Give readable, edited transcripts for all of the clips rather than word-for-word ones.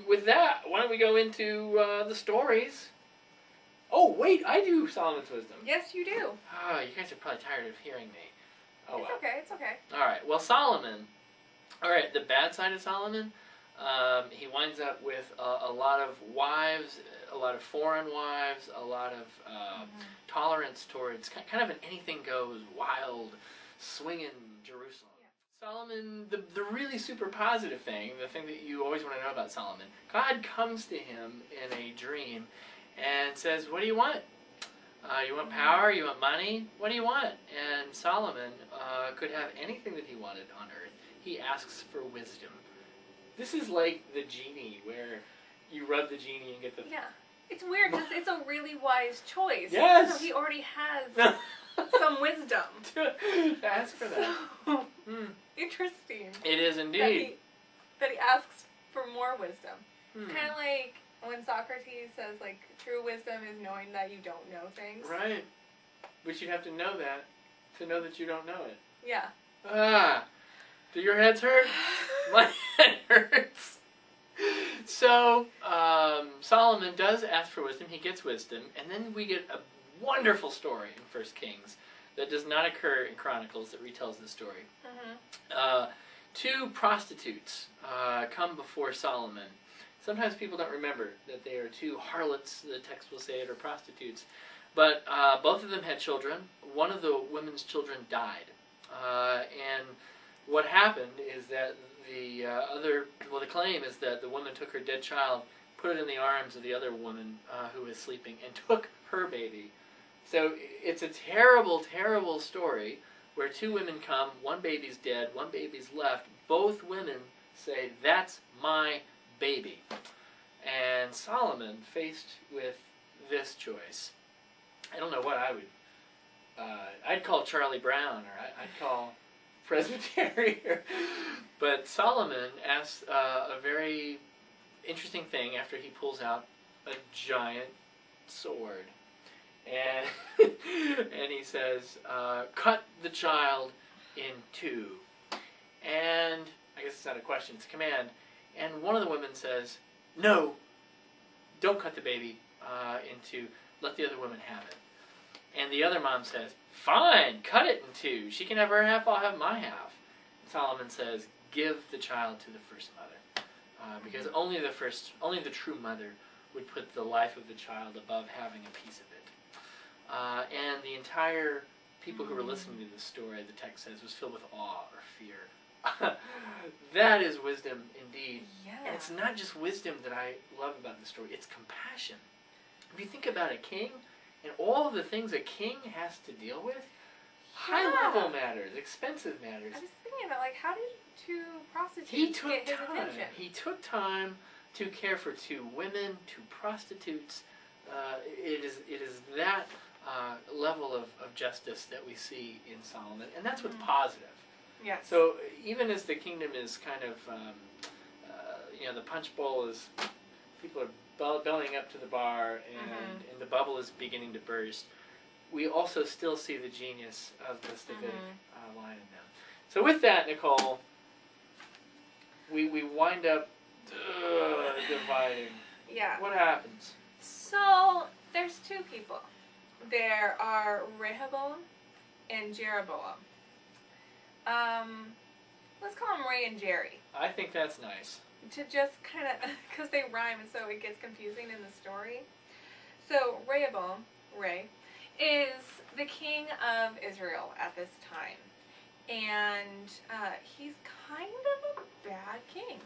with that, why don't we go into the stories? Oh, wait, I do Solomon's wisdom. Yes, you do. Ah, you guys are probably tired of hearing me. Oh, It's well. okay, it's okay. All right, well, Solomon. All right, the bad side of Solomon, he winds up with a lot of wives, a lot of foreign wives, a lot of tolerance towards kind of an anything goes, wild, swinging Jerusalem. Yeah. Solomon, the really super positive thing, the thing that you always want to know about Solomon, God comes to him in a dream and says, what do you want? You want power? You want money? What do you want? And Solomon could have anything that he wanted on earth. He asks for wisdom. This is like the genie, where you rub the genie and get the... Yeah. It's weird, because it's a really wise choice. Yes! So he already has some wisdom. Ask for that. So, interesting. It is indeed. That he asks for more wisdom. Hmm. Kind of like when Socrates says, like, true wisdom is knowing that you don't know things. Right. But you'd have to know that to know that you don't know it. Yeah. Ah. Do your heads hurt? My head hurts. So, Solomon does ask for wisdom. He gets wisdom. And then we get a wonderful story in 1 Kings that does not occur in Chronicles that retells the story. Mm-hmm. Two prostitutes come before Solomon. Sometimes people don't remember that they are two harlots, the text will say it, or prostitutes. But both of them had children. One of the women's children died. And what happened is that the claim is that the woman took her dead child, put it in the arms of the other woman who was sleeping, and took her baby. So it's a terrible, terrible story where two women come, one baby's dead, one baby's left. Both women say, that's my baby. And Solomon, faced with this choice, I don't know what I would, I'd call Charlie Brown, or I'd call Presbyterian. But Solomon asks a very interesting thing after he pulls out a giant sword. And, and he says, cut the child in two. And I guess it's not a question, it's a command. And one of the women says, no, don't cut the baby in two. Let the other woman have it. And the other mom says, fine, cut it in two. She can have her half, I'll have my half. And Solomon says, give the child to the first mother. Because only the true mother would put the life of the child above having a piece of it. And the entire people who were listening to this story, the text says, was filled with awe or fear. That is wisdom indeed. Yeah. And it's not just wisdom that I love about the story, it's compassion. If you think about a king and all of the things a king has to deal with, high-level matters, expensive matters. I was thinking about, like, how did two prostitutes get his attention? He took time to care for two women, two prostitutes. It is that level of justice that we see in Solomon, and that's what's positive. Yes. So even as the kingdom is kind of, the punch bowl is, people are bellying up to the bar, and the bubble is beginning to burst, we also still see the genius of this Davidic line in them. So with that, Nicole, we wind up dividing. Yeah. What happens? So there's two people. There are Rehoboam and Jeroboam. Let's call them Ray and Jerry. I think that's nice. To just kind of, because they rhyme and so it gets confusing in the story. So Rehoboam, Ray, is the king of Israel at this time. And he's kind of a bad king.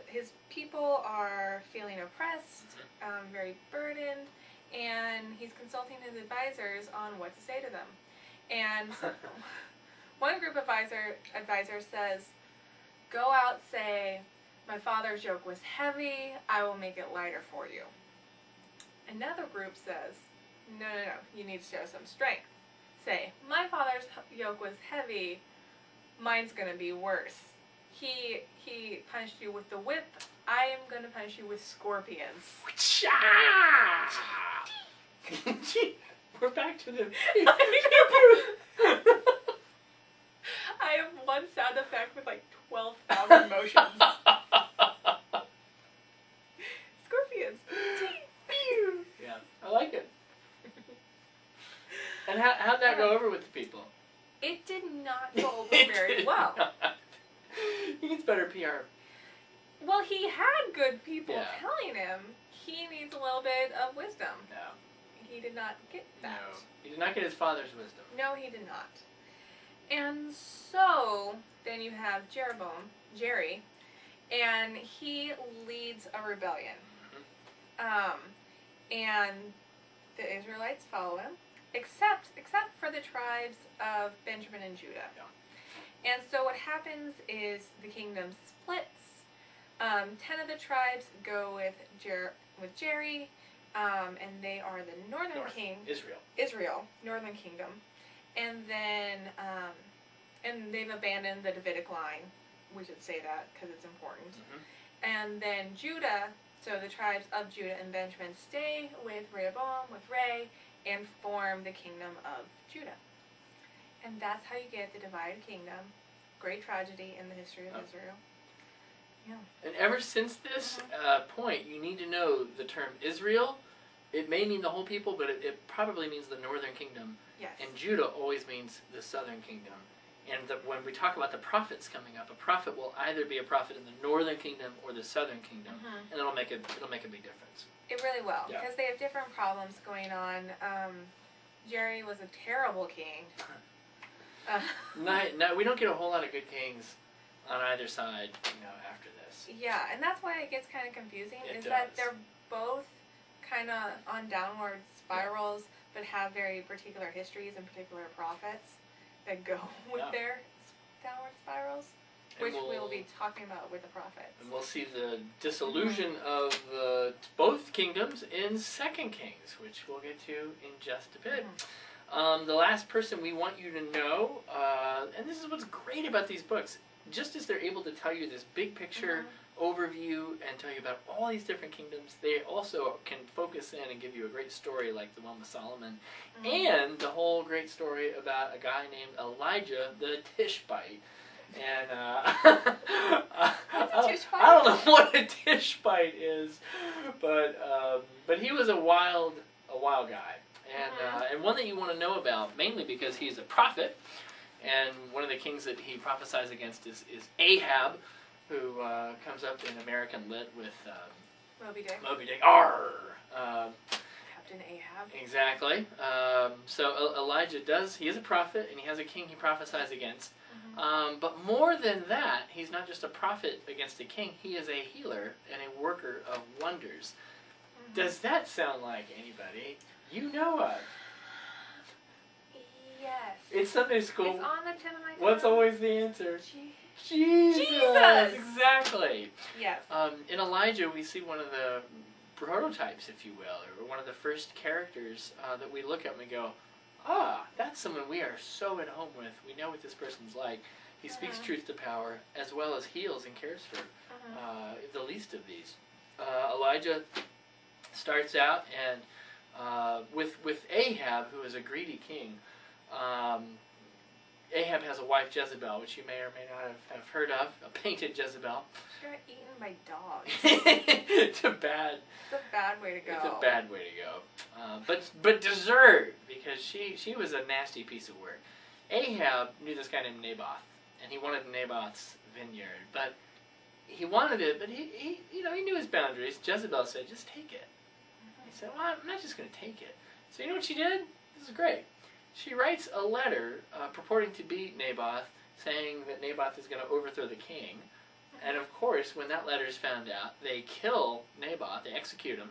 His people are feeling oppressed, very burdened, and he's consulting his advisors on what to say to them. And one group advisor says, go out, say, my father's yoke was heavy, I will make it lighter for you. Another group says, no, you need to show some strength. Say, my father's yoke was heavy, mine's going to be worse. He punished you with the whip, I am going to punish you with scorpions. We're back to the... I have one one sound effect with like 12,000 motions. Scorpions. Yeah, I like it. And how'd that go over with the people? It did not go over very well. He needs better PR. Well, he had good people Yeah. telling him he needs a little bit of wisdom. No. He did not get that. No. He did not get his father's wisdom. No, he did not. And so, then you have Jeroboam, Jerry, and he leads a rebellion. And the Israelites follow him, except for the tribes of Benjamin and Judah. Yeah. And so what happens is the kingdom splits. 10 of the tribes go with Jerry, and they are the northern king. Israel, northern kingdom. And then, and they've abandoned the Davidic line. We should say that because it's important. And then Judah, so the tribes of Judah and Benjamin stay with Rehoboam, with Ray, and form the kingdom of Judah. And that's how you get the divided kingdom. Great tragedy in the history of Israel. Yeah. And ever since this point, you need to know the term Israel. It may mean the whole people, but it probably means the northern kingdom. Yes. And Judah always means the southern kingdom. And when we talk about the prophets coming up, a prophet will either be a prophet in the northern kingdom or the southern kingdom, and it'll make a big difference. It really will, Yeah. because they have different problems going on. Jerry was a terrible king. No, we don't get a whole lot of good kings on either side, after this. Yeah, and that's why it gets kind of confusing. It is that does. they're both kind of on downward spirals, but have very particular histories and particular prophets that go with their downward spirals, which we will be talking about with the prophets. And we'll see the dissolution of both kingdoms in 2 Kings, which we'll get to in just a bit. The last person we want you to know, and this is what's great about these books, just as they're able to tell you this big picture overview and tell you about all these different kingdoms, they also can focus in and give you a great story like the one with Solomon, and the whole great story about a guy named Elijah the Tishbite. And I don't know what a Tishbite is, but he was a wild guy, and one that you want to know about, mainly because he's a prophet. And one of the kings that he prophesies against is Ahab, who comes up in American Lit with Moby Dick. Moby Dick. Arr! Captain Ahab. Exactly. So Elijah he is a prophet, and he has a king he prophesies against. But more than that, he's not just a prophet against a king, he is a healer and a worker of wonders. Does that sound like anybody you know of? Yes. It's Sunday school. It's on the tip of my tongue. What's always the answer? Jesus! Exactly. Yes. In Elijah, we see one of the prototypes, if you will, or one of the first characters that we look at and we go, that's someone we are so at home with. We know what this person's like. He speaks truth to power, as well as heals and cares for the least of these. Elijah starts out and with Ahab, who is a greedy king. Ahab has a wife, Jezebel, which you may or may not have heard of, a painted Jezebel. She got eaten by dogs. It's a bad way to go. It's a bad way to go. But deserved, because she was a nasty piece of work. Ahab knew this guy named Naboth, and he wanted Naboth's vineyard, but he wanted it, but he knew his boundaries. Jezebel said, just take it. He said, well, I'm not just going to take it. So you know what she did? This is great. She writes a letter purporting to be Naboth, saying that Naboth is going to overthrow the king. And of course, when that letter is found out, they kill Naboth, they execute him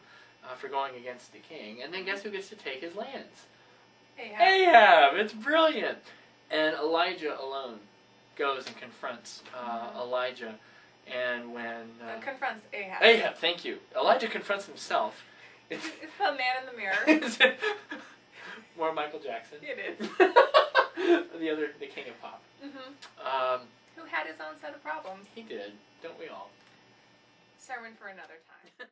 for going against the king. And then guess who gets to take his lands? Ahab! It's brilliant! And Elijah alone goes and confronts Elijah. And when... confronts Ahab. Ahab, thank you. Elijah confronts himself. It's the man in the mirror. More Michael Jackson. It is. The king of pop. Who had his own set of problems. He did, don't we all? Sermon for another time.